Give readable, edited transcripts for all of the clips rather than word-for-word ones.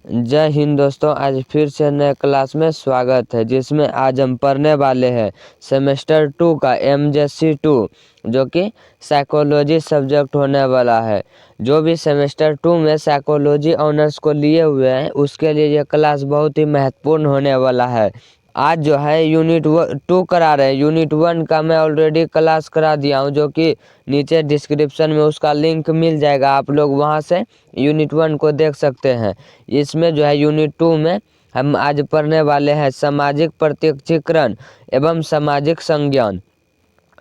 जय हिंद दोस्तों, आज फिर से नए क्लास में स्वागत है जिसमें आज हम पढ़ने वाले हैं सेमेस्टर 2 का MJC 2 जो कि साइकोलॉजी सब्जेक्ट होने वाला है। जो भी सेमेस्टर 2 में साइकोलॉजी ऑनर्स को लिए हुए हैं उसके लिए यह क्लास बहुत ही महत्वपूर्ण होने वाला है। आज जो है यूनिट 2 करा रहे हैं। यूनिट 1 का मैं ऑलरेडी क्लास करा दिया हूं, जो कि नीचे डिस्क्रिप्शन में उसका लिंक मिल जाएगा, आप लोग वहां से यूनिट 1 को देख सकते हैं। इसमें जो है यूनिट 2 में हम आज पढ़ने वाले हैं सामाजिक प्रत्यक्षीकरण एवं सामाजिक संज्ञान।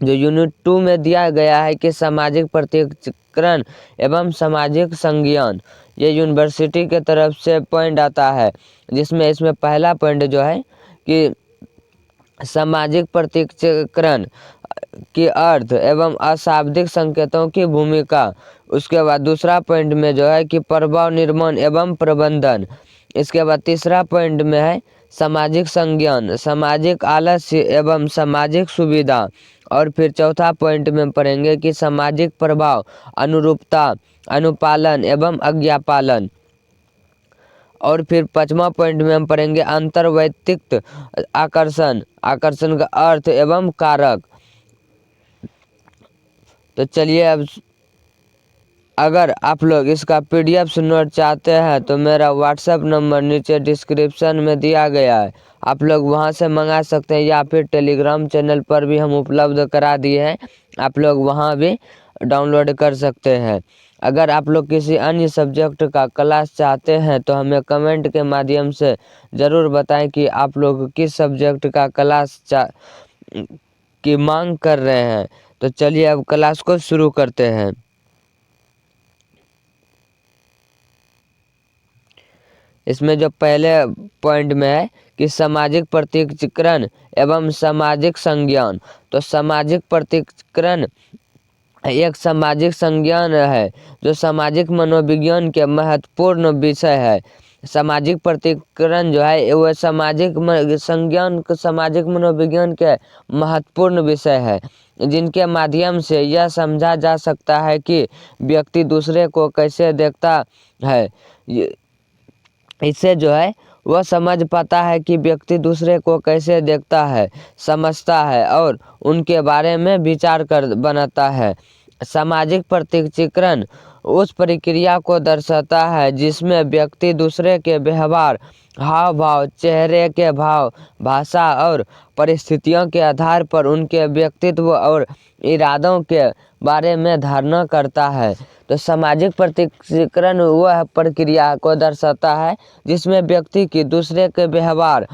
जो यूनिट 2 में दिया गया है कि सामाजिक प्रत्यक्षीकरण एवं सामाजिक संज्ञान, ये यूनिवर्सिटी के तरफ से पॉइंट आता है, जिसमें इसमें पहला पॉइंट जो है कि सामाजिक प्रत्यक्षीकरण की अर्थ एवं अशाब्दिक संकेतों की भूमिका। उसके बाद दूसरा पॉइंट में जो है कि प्रभाव निर्माण एवं प्रबंधन। इसके बाद तीसरा पॉइंट में है सामाजिक संज्ञान, सामाजिक आलस्य एवं सामाजिक सुविधा। और फिर चौथा पॉइंट में पढ़ेंगे कि सामाजिक प्रभाव, अनुरूपता, अनुपालन एवं आज्ञापालन। और फिर पांचवा पॉइंट में हम पढ़ेंगे अंतर्वैयक्तिक आकर्षण, आकर्षण का अर्थ एवं कारक। तो चलिए, अब अगर आप लोग इसका PDF नोट चाहते हैं तो मेरा व्हाट्सएप नंबर नीचे डिस्क्रिप्शन में दिया गया है, आप लोग वहां से मंगा सकते हैं, या फिर टेलीग्राम चैनल पर भी हम उपलब्ध करा दिए हैं, आप लोग वहां भी डाउनलोड कर सकते हैं। अगर आप लोग किसी अन्य सब्जेक्ट का क्लास चाहते हैं तो हमें कमेंट के माध्यम से ज़रूर बताएं कि आप लोग किस सब्जेक्ट का क्लास की मांग कर रहे हैं। तो चलिए अब क्लास को शुरू करते हैं। इसमें जो पहले पॉइंट में है कि सामाजिक प्रत्यक्षीकरण एवं सामाजिक संज्ञान। तो सामाजिक प्रत्यक्षीकरण एक सामाजिक संज्ञान है जो सामाजिक मनोविज्ञान के महत्वपूर्ण विषय है। सामाजिक प्रत्यक्षीकरण जो है वह सामाजिक संज्ञान सामाजिक मनोविज्ञान के महत्वपूर्ण विषय है, जिनके माध्यम से यह समझा जा सकता है कि व्यक्ति दूसरे को कैसे देखता है। इससे जो है वह समझ पाता है कि व्यक्ति दूसरे को कैसे देखता है, समझता है और उनके बारे में विचार कर बनाता है। सामाजिक प्रत्यक्षीकरण उस प्रक्रिया को दर्शाता है जिसमें व्यक्ति दूसरे के व्यवहार, हाव भाव, चेहरे के भाव, भाषा और परिस्थितियों के आधार पर उनके व्यक्तित्व और इरादों के बारे में धारणा करता है। तो सामाजिक प्रत्यक्षीकरण वह प्रक्रिया को दर्शाता है जिसमें व्यक्ति की दूसरे के व्यवहार,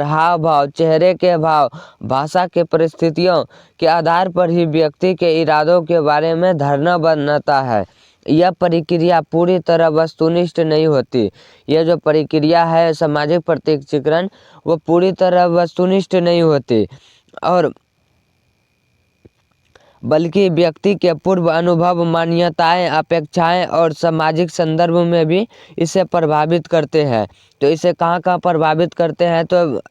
हाव भाव, चेहरे के भाव, भाषा के परिस्थितियों के आधार पर ही व्यक्ति के इरादों के बारे में धारणा बनाता है। यह प्रक्रिया पूरी तरह वस्तुनिष्ठ नहीं होती। यह जो प्रक्रिया है सामाजिक प्रत्यक्षीकरण, वो पूरी तरह वस्तुनिष्ठ नहीं होती, और बल्कि व्यक्ति के पूर्व अनुभव, मान्यताएं, अपेक्षाएं और सामाजिक संदर्भ में भी इसे प्रभावित करते हैं। तो इसे कहाँ कहाँ प्रभावित करते हैं? तो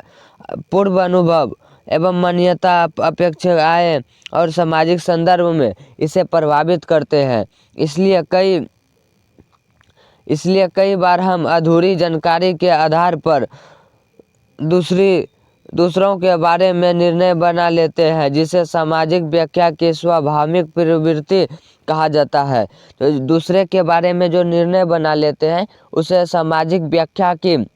पूर्व अनुभव एवं मान्यता, अपेक्षाएं और सामाजिक संदर्भ में इसे प्रभावित करते हैं। इसलिए कई बार हम अधूरी जानकारी के आधार पर दूसरों के बारे में निर्णय बना लेते हैं, जिसे सामाजिक व्याख्या की स्वाभाविक प्रवृत्ति कहा जाता है। तो दूसरे के बारे में जो निर्णय बना लेते हैं उसे सामाजिक व्याख्या की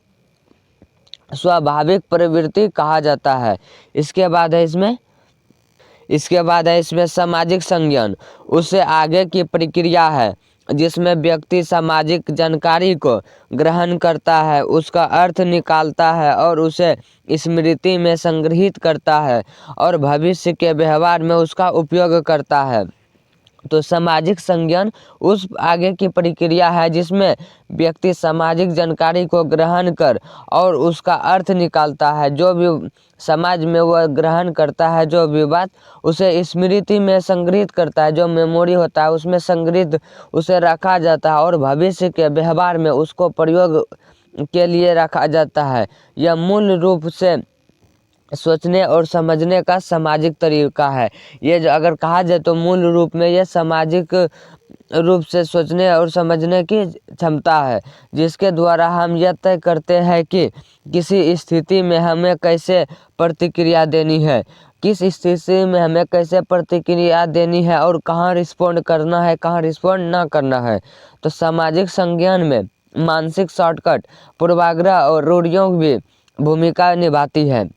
स्वाभाविक प्रवृत्ति कहा जाता है। इसके बाद है इसमें सामाजिक संज्ञान। उससे आगे की प्रक्रिया है जिसमें व्यक्ति सामाजिक जानकारी को ग्रहण करता है, उसका अर्थ निकालता है और उसे स्मृति में संग्रहित करता है और भविष्य के व्यवहार में उसका उपयोग करता है। तो सामाजिक संज्ञान उस आगे की प्रक्रिया है जिसमें व्यक्ति सामाजिक जानकारी को ग्रहण कर और उसका अर्थ निकालता है। जो भी समाज में वह ग्रहण करता है, जो भी बात, उसे स्मृति में संग्रहित करता है, जो मेमोरी होता है उसमें संग्रहित उसे रखा जाता है और भविष्य के व्यवहार में उसको प्रयोग के लिए रखा जाता है। यह मूल रूप से सोचने और समझने का सामाजिक तरीका है। ये जो अगर कहा जाए तो मूल रूप में यह सामाजिक रूप से सोचने और समझने की क्षमता है, जिसके द्वारा हम यह तय करते हैं कि किसी स्थिति में हमें कैसे प्रतिक्रिया देनी है, किस स्थिति में हमें कैसे प्रतिक्रिया देनी है और कहाँ रिस्पॉन्ड करना है, कहाँ रिस्पॉन्ड ना करना है। तो सामाजिक संज्ञान में मानसिक शॉर्टकट, पूर्वाग्रह और रूढ़ियों की भूमिका निभाती है।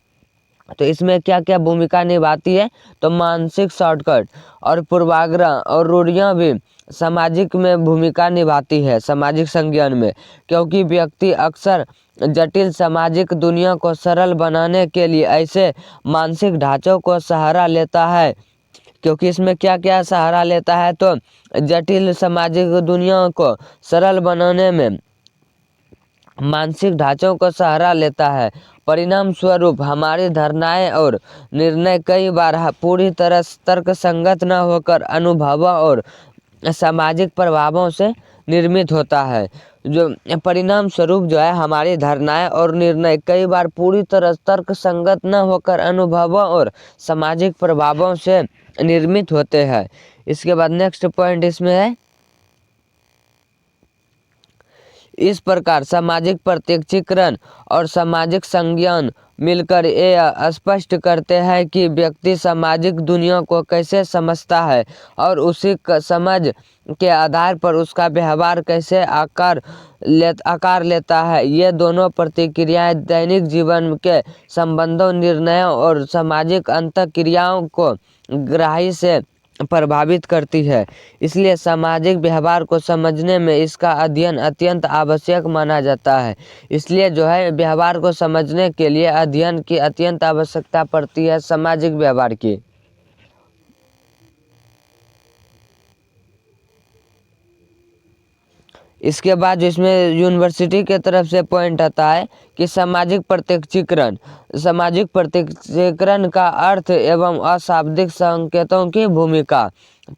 तो इसमें क्या क्या भूमिका निभाती है, तो मानसिक शॉर्टकट और पूर्वाग्रह और रूढ़ियाँ भी सामाजिक में भूमिका निभाती है सामाजिक संज्ञान में, क्योंकि व्यक्ति अक्सर जटिल सामाजिक दुनिया को सरल बनाने के लिए ऐसे मानसिक ढांचों को सहारा लेता है। क्योंकि इसमें क्या क्या सहारा लेता है, तो जटिल सामाजिक दुनिया को सरल बनाने में मानसिक ढांचों को सहारा लेता है। परिणाम स्वरूप हमारी धारणाएं और निर्णय कई बार पूरी तरह तर्कसंगत न होकर अनुभवों और सामाजिक प्रभावों से निर्मित होता है। जो परिणाम स्वरूप जो है हमारी धारणाएं और निर्णय कई बार पूरी तरह तर्कसंगत न होकर अनुभवों और सामाजिक प्रभावों से निर्मित होते हैं। इसके बाद नेक्स्ट पॉइंट इसमें है, इस प्रकार सामाजिक प्रत्यक्षीकरण और सामाजिक संज्ञान मिलकर ये स्पष्ट करते हैं कि व्यक्ति सामाजिक दुनिया को कैसे समझता है और उसी समझ के आधार पर उसका व्यवहार कैसे आकार लेता है। ये दोनों प्रतिक्रियाएं दैनिक जीवन के संबंधों, निर्णयों और सामाजिक अंतःक्रियाओं को गहराई से प्रभावित करती है। इसलिए सामाजिक व्यवहार को समझने में इसका अध्ययन अत्यंत आवश्यक माना जाता है। इसलिए जो है व्यवहार को समझने के लिए अध्ययन की अत्यंत आवश्यकता पड़ती है सामाजिक व्यवहार की। इसके बाद इसमें यूनिवर्सिटी के तरफ से पॉइंट आता है कि सामाजिक प्रत्यक्षीकरण का अर्थ एवं अशाब्दिक संकेतों की भूमिका।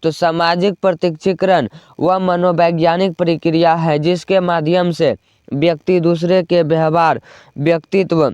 तो सामाजिक प्रत्यक्षीकरण वह मनोवैज्ञानिक प्रक्रिया है जिसके माध्यम से व्यक्ति दूसरे के व्यवहार, व्यक्तित्व,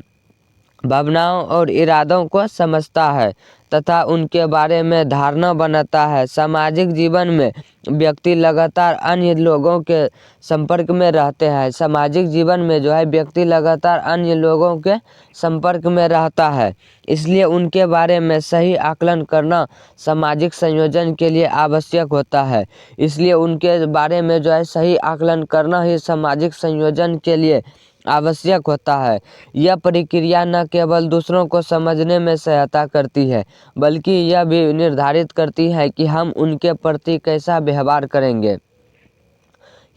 भावनाओं और इरादों को समझता है तथा उनके बारे में धारणा बनाता है। सामाजिक जीवन में व्यक्ति लगातार अन्य लोगों के संपर्क में रहते हैं। सामाजिक जीवन में जो है व्यक्ति लगातार अन्य लोगों के संपर्क में रहता है, इसलिए उनके बारे में सही आकलन करना सामाजिक संयोजन के लिए आवश्यक होता है। इसलिए उनके बारे में जो है सही आकलन करना ही सामाजिक संयोजन के लिए आवश्यक होता है। यह प्रक्रिया न केवल दूसरों को समझने में सहायता करती है, बल्कि यह भी निर्धारित करती है कि हम उनके प्रति कैसा व्यवहार करेंगे।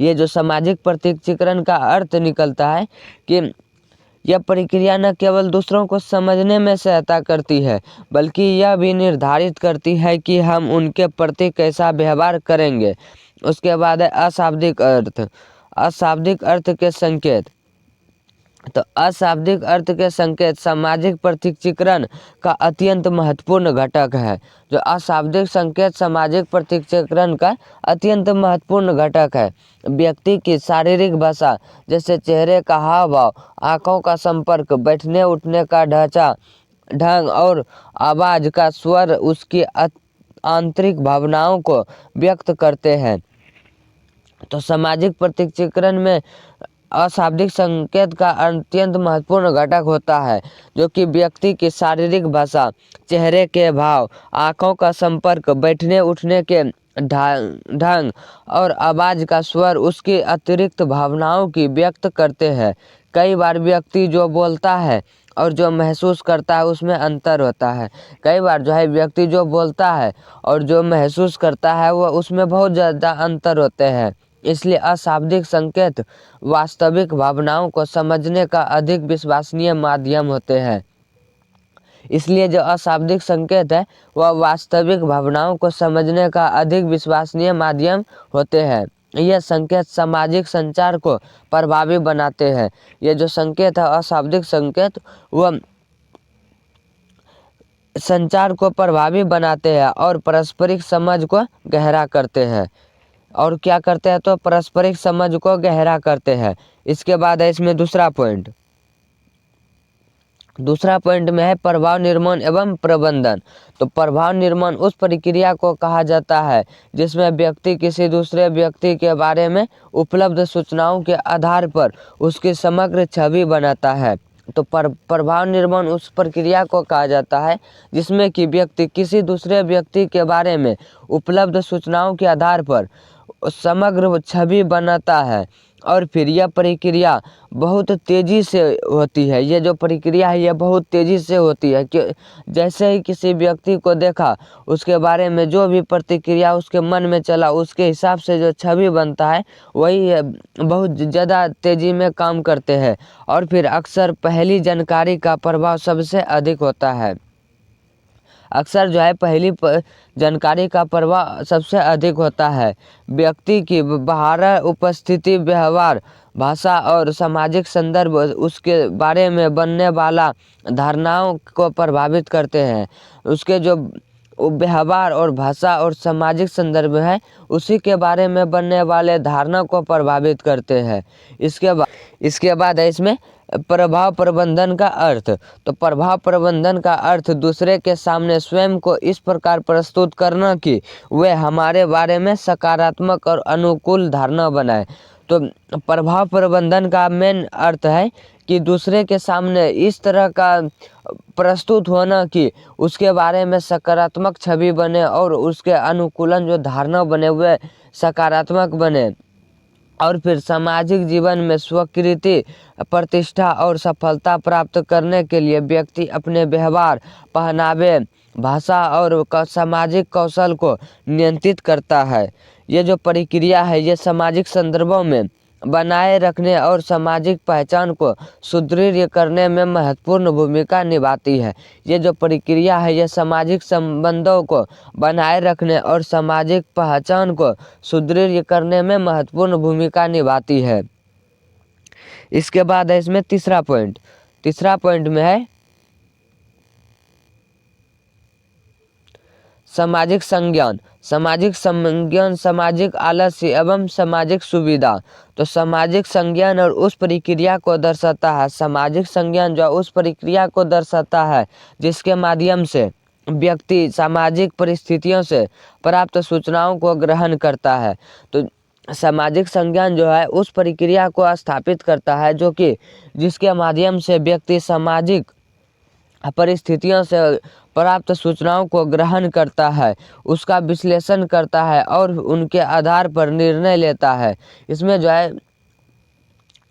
ये जो सामाजिक प्रत्यक्षीकरण का अर्थ निकलता है कि यह प्रक्रिया न केवल दूसरों को समझने में सहायता करती है, बल्कि यह भी निर्धारित करती है कि हम उनके प्रति कैसा व्यवहार करेंगे। उसके बाद है अशाब्दिक अर्थ। अशाब्दिक अर्थ के संकेत। तो अशाब्दिक अर्थ के संकेत सामाजिक प्रत्यक्षीकरण का अत्यंत महत्वपूर्ण घटक है। जो अशाब्दिक संकेत सामाजिक प्रत्यक्षीकरण का अत्यंत महत्वपूर्ण घटक है। व्यक्ति की शारीरिक भाषा जैसे चेहरे का हाव भाव, आँखों का संपर्क, बैठने उठने का ढांचा, ढंग और आवाज़ का स्वर उसकी आंतरिक भावनाओं को व्यक्त करते हैं। तो सामाजिक प्रत्यक्षीकरण में अशाब्दिक संकेत का अत्यंत महत्वपूर्ण घटक होता है, जो कि व्यक्ति की शारीरिक भाषा, चेहरे के भाव, आँखों का संपर्क, बैठने उठने के ढंग और आवाज़ का स्वर उसकी अतिरिक्त भावनाओं की व्यक्त करते हैं। कई बार व्यक्ति जो बोलता है और जो महसूस करता है उसमें अंतर होता है। कई बार जो है व्यक्ति जो बोलता है और जो महसूस करता है वह उसमें बहुत ज़्यादा अंतर होते हैं। इसलिए अशाब्दिक संकेत वास्तविक भावनाओं को समझने का अधिक विश्वसनीय माध्यम होते हैं। इसलिए जो अशाब्दिक संकेत है वह वास्तविक भावनाओं को समझने का अधिक विश्वसनीय माध्यम होते हैं। यह संकेत सामाजिक संचार को प्रभावी बनाते हैं। ये जो संकेत है अशाब्दिक संकेत वह संचार को प्रभावी बनाते हैं और पारस्परिक समझ को गहरा करते हैं। और क्या करते हैं, तो पारस्परिक समझ को गहरा करते हैं। इसके बाद है इसमें दूसरा पॉइंट। दूसरा पॉइंट में है प्रभाव निर्माण एवं प्रबंधन। तो प्रभाव निर्माण उस प्रक्रिया को कहा जाता है जिसमें व्यक्ति किसी दूसरे व्यक्ति के बारे में उपलब्ध सूचनाओं के आधार पर उसकी समग्र छवि बनाता है। तो प्रभाव निर्माण उस प्रक्रिया को कहा जाता है जिसमें कि व्यक्ति किसी दूसरे व्यक्ति के बारे में उपलब्ध सूचनाओं के आधार पर समग्र छवि बनाता है। और फिर यह प्रक्रिया बहुत तेज़ी से होती है। ये जो प्रक्रिया है ये बहुत तेज़ी से होती है कि जैसे ही किसी व्यक्ति को देखा उसके बारे में जो भी प्रतिक्रिया उसके मन में चला उसके हिसाब से जो छवि बनता है वही बहुत ज़्यादा तेज़ी में काम करते हैं। और फिर अक्सर पहली जानकारी का प्रभाव सबसे अधिक होता है। अक्सर जो है पहली जानकारी का प्रभाव सबसे अधिक होता है। व्यक्ति की बाहर उपस्थिति, व्यवहार, भाषा और सामाजिक संदर्भ उसके बारे में बनने वाला धारणाओं को प्रभावित करते हैं। उसके जो व्यवहार और भाषा और सामाजिक संदर्भ है उसी के बारे में बनने वाले धारणा को प्रभावित करते हैं। इसके बाद है इसमें प्रभाव प्रबंधन का अर्थ। तो प्रभाव प्रबंधन का अर्थ दूसरे के सामने स्वयं को इस प्रकार प्रस्तुत करना कि वे हमारे बारे में सकारात्मक और अनुकूल धारणा बनाए। तो प्रभाव प्रबंधन का मेन अर्थ है कि दूसरे के सामने इस तरह का प्रस्तुत होना कि उसके बारे में सकारात्मक छवि बने और उसके अनुकूलन जो धारणा बने हुए सकारात्मक बने। और फिर सामाजिक जीवन में स्वीकृति, प्रतिष्ठा और सफलता प्राप्त करने के लिए व्यक्ति अपने व्यवहार, पहनावे, भाषा और सामाजिक कौशल को नियंत्रित करता है। ये जो प्रक्रिया है ये सामाजिक संदर्भों में बनाए रखने और सामाजिक पहचान को सुदृढ़ करने में महत्वपूर्ण भूमिका निभाती है। ये जो प्रक्रिया है ये सामाजिक संबंधों को बनाए रखने और सामाजिक पहचान को सुदृढ़ करने में महत्वपूर्ण भूमिका निभाती है। इसके बाद है इसमें तीसरा पॉइंट में है सामाजिक संज्ञान, सामाजिक आलस्य एवं सामाजिक सुविधा। तो सामाजिक संज्ञान और उस प्रक्रिया को दर्शाता है। सामाजिक संज्ञान जो उस प्रक्रिया को दर्शाता है जिसके माध्यम से व्यक्ति सामाजिक परिस्थितियों से प्राप्त सूचनाओं को ग्रहण करता है। तो सामाजिक संज्ञान जो है उस प्रक्रिया को स्थापित करता है जो कि जिसके माध्यम से व्यक्ति सामाजिक परिस्थितियों से प्राप्त सूचनाओं को ग्रहण करता है, उसका विश्लेषण करता है और उनके आधार पर निर्णय लेता है। इसमें जो है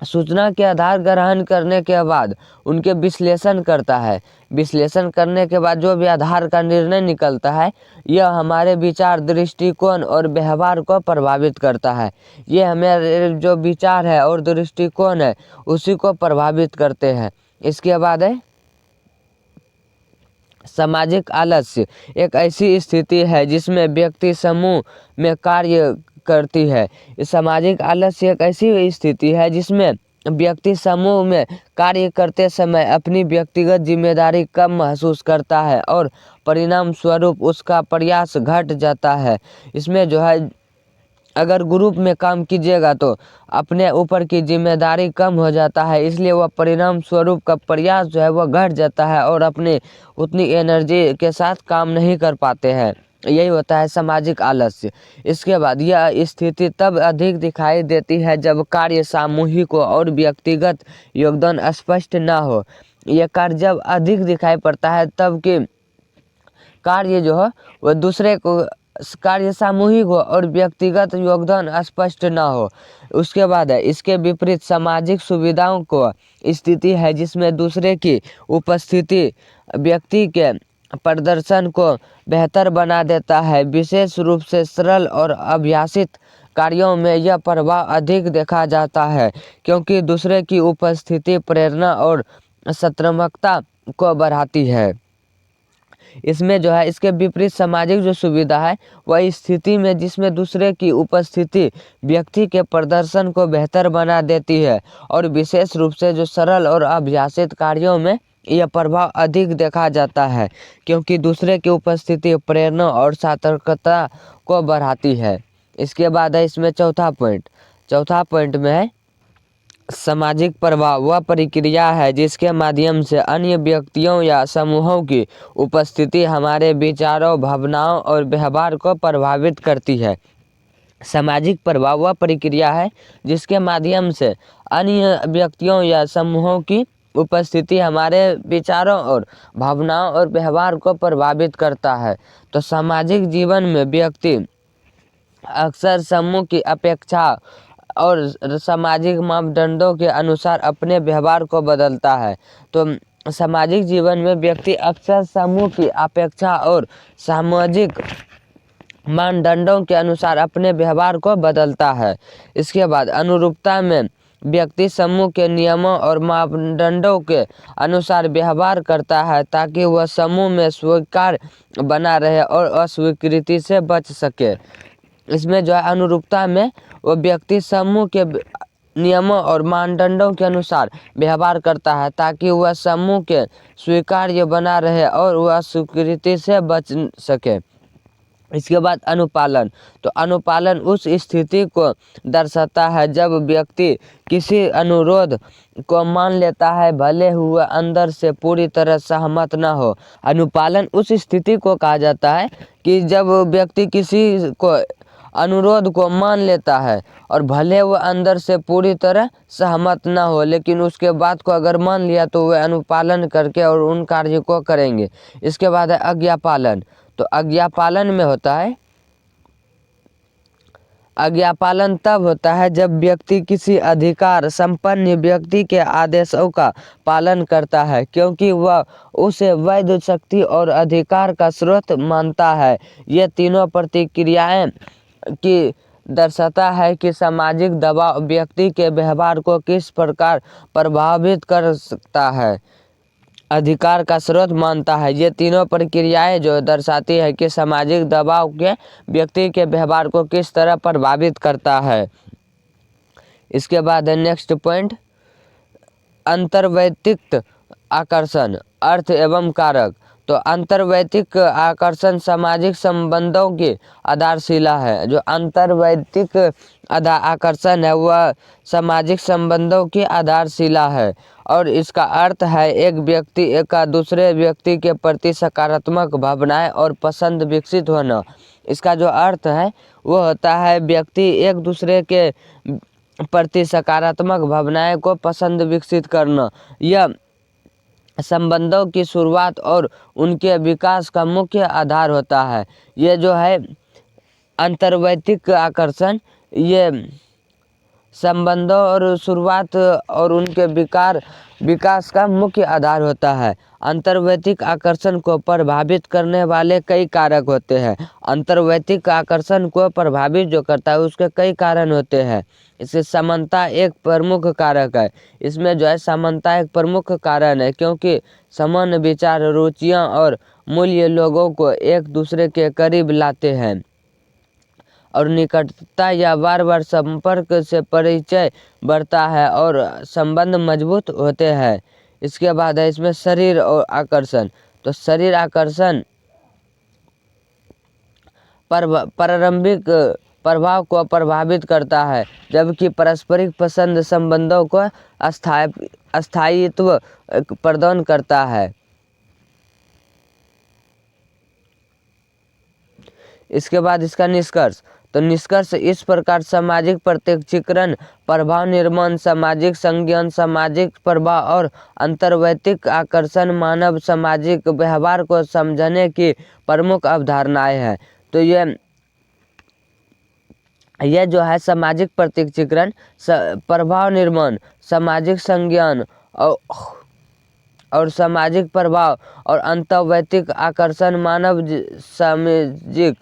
सूचना के आधार ग्रहण करने के बाद उनके विश्लेषण करता है। विश्लेषण करने के बाद जो भी आधार का निर्णय निकलता है यह हमारे विचार, दृष्टिकोण और व्यवहार को प्रभावित करता है। ये हमारे जो विचार है और दृष्टिकोण है उसी को प्रभावित करते हैं। इसके बाद है सामाजिक आलस्य। एक ऐसी स्थिति है जिसमें व्यक्ति समूह में कार्य करती है। सामाजिक आलस्य एक ऐसी स्थिति है जिसमें व्यक्ति समूह में कार्य करते समय अपनी व्यक्तिगत जिम्मेदारी कम महसूस करता है और परिणाम स्वरूप उसका प्रयास घट जाता है। इसमें जो है अगर ग्रुप में काम कीजिएगा तो अपने ऊपर की जिम्मेदारी कम हो जाता है, इसलिए वह परिणाम स्वरूप का प्रयास जो है वह घट जाता है और अपनी उतनी एनर्जी के साथ काम नहीं कर पाते हैं। यही होता है सामाजिक आलस्य। इसके बाद यह स्थिति तब अधिक दिखाई देती है जब कार्य सामूहिक हो और व्यक्तिगत योगदान स्पष्ट ना हो। यह कार्य जब अधिक दिखाई पड़ता है तब कि कार्य जो है वह दूसरे को कार्य सामूहिक हो और व्यक्तिगत योगदान स्पष्ट ना हो। उसके बाद है इसके विपरीत सामाजिक सुविधाओं को स्थिति है जिसमें दूसरे की उपस्थिति व्यक्ति के प्रदर्शन को बेहतर बना देता है। विशेष रूप से सरल और अभ्यासित कार्यों में यह प्रभाव अधिक देखा जाता है क्योंकि दूसरे की उपस्थिति प्रेरणा और सकारात्मकता को बढ़ाती है। इसमें जो है इसके विपरीत सामाजिक जो सुविधा है वह स्थिति में जिसमें दूसरे की उपस्थिति व्यक्ति के प्रदर्शन को बेहतर बना देती है और विशेष रूप से जो सरल और अभ्यासित कार्यों में यह प्रभाव अधिक देखा जाता है क्योंकि दूसरे की उपस्थिति प्रेरणा और सतर्कता को बढ़ाती है। इसके बाद है इसमें चौथा पॉइंट में है सामाजिक प्रभाव वह प्रक्रिया है जिसके माध्यम से अन्य व्यक्तियों या समूहों की उपस्थिति हमारे विचारों, भावनाओं और व्यवहार को प्रभावित करती है। सामाजिक प्रभाव वह प्रक्रिया है जिसके माध्यम से अन्य व्यक्तियों या समूहों की उपस्थिति हमारे विचारों और भावनाओं और व्यवहार को प्रभावित करता है। तो सामाजिक जीवन में व्यक्ति अक्सर समूह की अपेक्षा और सामाजिक मापदंडों के अनुसार अपने व्यवहार को बदलता है। तो सामाजिक जीवन में व्यक्ति अक्सर समूह की अपेक्षा और सामाजिक मानदंडों के अनुसार अपने व्यवहार को बदलता है। इसके बाद अनुरूपता में व्यक्ति समूह के नियमों और मापदंडों के अनुसार व्यवहार करता है ताकि वह समूह में स्वीकार्य बना रहे और अस्वीकृति से बच सके। इसमें जो है अनुरूपता में वो व्यक्ति समूह के नियमों और मानदंडों के अनुसार व्यवहार करता है ताकि वह समूह के स्वीकार्य बना रहे और वह अस्वीकृति से बच सके। इसके बाद अनुपालन। तो अनुपालन उस स्थिति को दर्शाता है जब व्यक्ति किसी अनुरोध को मान लेता है भले हुए अंदर से पूरी तरह सहमत न हो। अनुपालन उस स्थिति को कहा जाता है कि जब व्यक्ति किसी को अनुरोध को मान लेता है और भले वह अंदर से पूरी तरह सहमत ना हो, लेकिन उसके बात को अगर मान लिया तो वह अनुपालन करके और उन कार्य को करेंगे। इसके बाद है आज्ञापालन। तो आज्ञापालन में होता है, आज्ञापालन तब होता है जब व्यक्ति किसी अधिकार संपन्न व्यक्ति के आदेशों का पालन करता है क्योंकि वह उसे वैध शक्ति और अधिकार का स्रोत मानता है। ये तीनों प्रतिक्रियाएं की दर्शाता है कि सामाजिक दबाव व्यक्ति के व्यवहार को किस प्रकार प्रभावित कर सकता है। अधिकार का स्रोत मानता है। ये तीनों प्रक्रियाएं जो दर्शाती है कि सामाजिक दबाव के व्यक्ति के व्यवहार को किस तरह प्रभावित करता है। इसके बाद है नेक्स्ट पॉइंट, अंतर्वैयक्तिक आकर्षण, अर्थ एवं कारक। तो अंतर्वैयक्तिक आकर्षण सामाजिक संबंधों की आधारशिला है। जो अंतर्वैयक्तिक आकर्षण है वह सामाजिक संबंधों की आधारशिला है और इसका अर्थ है एक व्यक्ति का दूसरे व्यक्ति के प्रति सकारात्मक भावनाएं और पसंद विकसित होना। इसका जो अर्थ है वो होता है व्यक्ति एक दूसरे के प्रति सकारात्मक भावनाएं को पसंद विकसित करना। यह संबंधों की शुरुआत और उनके विकास का मुख्य आधार होता है। ये जो है अंतर्वैयक्तिक आकर्षण, ये संबंधों और शुरुआत और उनके विकास का मुख्य आधार होता है। अंतर्वैयक्तिक आकर्षण को प्रभावित करने वाले कई कारक होते हैं। अंतर्वैयक्तिक आकर्षण को प्रभावित जो करता है उसके कई कारण होते हैं। इससे समानता एक प्रमुख कारक है। इसमें जो है समानता एक प्रमुख कारण है क्योंकि समान विचार, रुचियां और मूल्य लोगों को एक दूसरे के करीब लाते हैं और निकटता या बार बार संपर्क से परिचय बढ़ता है और संबंध मजबूत होते हैं। इसके बाद है इसमें शरीर और आकर्षण। तो शरीर आकर्षण प्रारंभिक प्रभाव को प्रभावित करता है जबकि पारस्परिक पसंद संबंधों को स्थायित्व प्रदान करता है। इसके बाद इसका निष्कर्ष। तो निष्कर्ष इस प्रकार सामाजिक प्रत्यक्षीकरण, प्रभाव निर्माण, सामाजिक संज्ञान, सामाजिक प्रभाव और अंतर्वैयक्तिक आकर्षण मानव सामाजिक व्यवहार को समझने की प्रमुख अवधारणाएं हैं। तो यह जो है सामाजिक प्रत्यक्षीकरण, प्रभाव निर्माण, सामाजिक संज्ञान और सामाजिक प्रभाव और अंतर्वैयक्तिक आकर्षण मानव सामाजिक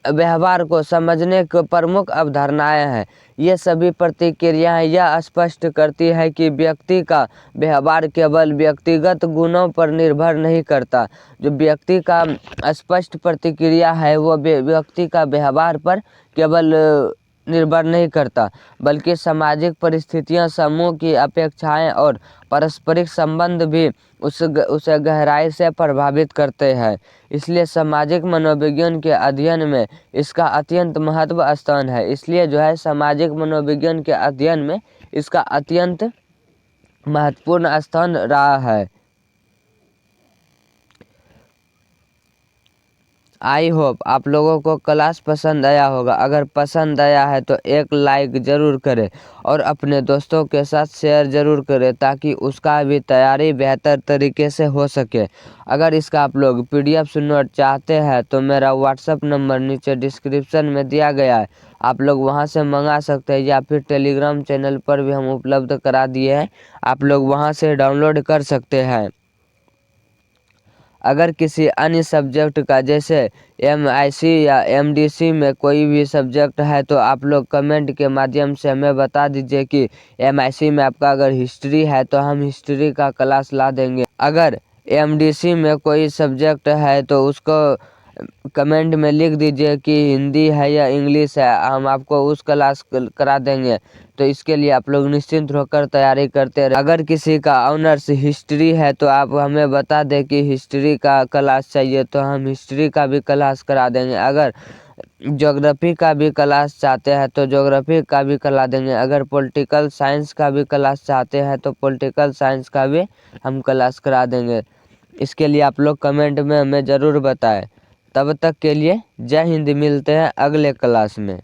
व्यवहार को समझने की प्रमुख अवधारणाएं हैं। ये सभी प्रतिक्रियाएं यह स्पष्ट करती है कि व्यक्ति का व्यवहार केवल व्यक्तिगत गुणों पर निर्भर नहीं करता। जो व्यक्ति का स्पष्ट प्रतिक्रिया है वो व्यक्ति का व्यवहार पर केवल निर्भर नहीं करता, बल्कि सामाजिक परिस्थितियां, समूह की अपेक्षाएं और पारस्परिक संबंध भी उसे गहराई से प्रभावित करते हैं। इसलिए सामाजिक मनोविज्ञान के अध्ययन में इसका अत्यंत महत्व स्थान है। इसलिए जो है सामाजिक मनोविज्ञान के अध्ययन में इसका अत्यंत महत्वपूर्ण स्थान रहा है। आई होप आप लोगों को क्लास पसंद आया होगा। अगर पसंद आया है तो एक लाइक ज़रूर करें और अपने दोस्तों के साथ शेयर ज़रूर करें, ताकि उसका भी तैयारी बेहतर तरीके से हो सके। अगर इसका आप लोग PDF नोट चाहते हैं तो मेरा व्हाट्सअप नंबर नीचे डिस्क्रिप्शन में दिया गया है, आप लोग वहां से मंगा सकते हैं, या फिर टेलीग्राम चैनल पर भी हम उपलब्ध करा दिए हैं, आप लोग वहां से डाउनलोड कर सकते हैं। अगर किसी अन्य सब्जेक्ट का जैसे MIC या MDC में कोई भी सब्जेक्ट है तो आप लोग कमेंट के माध्यम से हमें बता दीजिए कि MIC में आपका अगर हिस्ट्री है तो हम हिस्ट्री का क्लास ला देंगे। अगर MDC में कोई सब्जेक्ट है तो उसको कमेंट में लिख दीजिए कि हिंदी है या इंग्लिश है, हम आपको उस क्लास करा देंगे। तो इसके लिए आप लोग निश्चिंत होकर तैयारी करते रहे। अगर किसी का ऑनर्स हिस्ट्री है तो आप हमें बता दें कि हिस्ट्री का क्लास चाहिए, तो हम हिस्ट्री का भी क्लास करा देंगे। अगर ज्योग्राफी का भी क्लास चाहते हैं तो ज्योग्राफी का भी करा देंगे। अगर पॉलिटिकल साइंस का भी क्लास चाहते हैं तो पॉलिटिकल साइंस का भी हम क्लास करा देंगे। इसके लिए आप लोग कमेंट में हमें ज़रूर बताएं। तब तक के लिए जय हिंद, मिलते हैं अगले क्लास में।